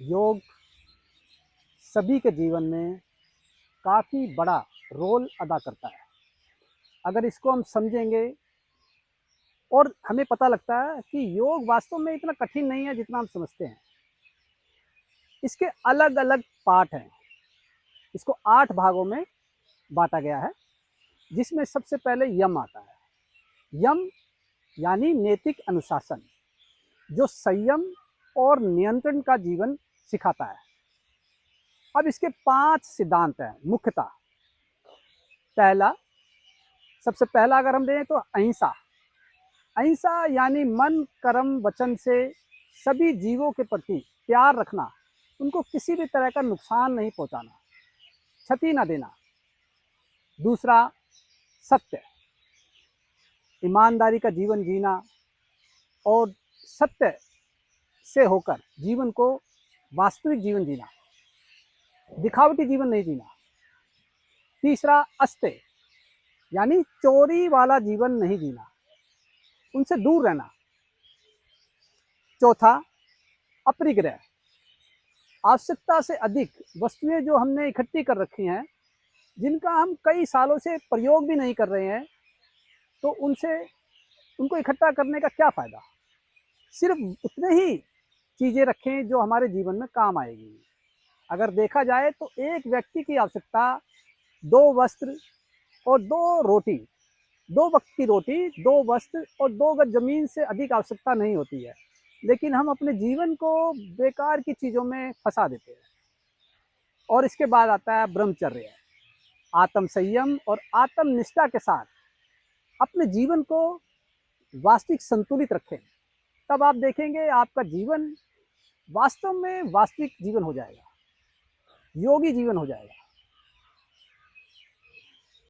योग सभी के जीवन में काफ़ी बड़ा रोल अदा करता है। अगर इसको हम समझेंगे और हमें पता लगता है कि योग वास्तव में इतना कठिन नहीं है जितना हम समझते हैं। इसके अलग-अलग पार्ट हैं। इसको 8 भागों में बाँटा गया है, जिसमें सबसे पहले यम आता है। यम यानी नैतिक अनुशासन, जो संयम और नियंत्रण का जीवन सिखाता है। अब इसके 5 सिद्धांत हैं मुख्यतः। पहला सबसे पहला अगर हम दें तो अहिंसा। अहिंसा यानी मन, कर्म, वचन से सभी जीवों के प्रति प्यार रखना, उनको किसी भी तरह का नुकसान नहीं पहुंचाना, क्षति ना देना। दूसरा सत्य, ईमानदारी का जीवन जीना और सत्य से होकर जीवन को वास्तविक जीवन जीना, दिखावटी जीवन नहीं जीना। तीसरा अस्तेय यानी चोरी वाला जीवन नहीं जीना, उनसे दूर रहना। चौथा अपरिग्रह, आवश्यकता से अधिक वस्तुएं जो हमने इकट्ठी कर रखी हैं, जिनका हम कई सालों से प्रयोग भी नहीं कर रहे हैं, तो उनसे उनको इकट्ठा करने का क्या फ़ायदा। सिर्फ उतने ही चीज़ें रखें जो हमारे जीवन में काम आएगी। अगर देखा जाए तो एक व्यक्ति की आवश्यकता 2 वस्त्र और 2 रोटी, 2 वक्त की रोटी, 2 वस्त्र और 2 गज ज़मीन से अधिक आवश्यकता नहीं होती है। लेकिन हम अपने जीवन को बेकार की चीज़ों में फंसा देते हैं। और इसके बाद आता है ब्रह्मचर्य, आत्म संयम और आत्मनिष्ठा के साथ अपने जीवन को वास्तविक संतुलित रखें। तब आप देखेंगे आपका जीवन वास्तव में वास्तविक जीवन हो जाएगा, योगी जीवन हो जाएगा।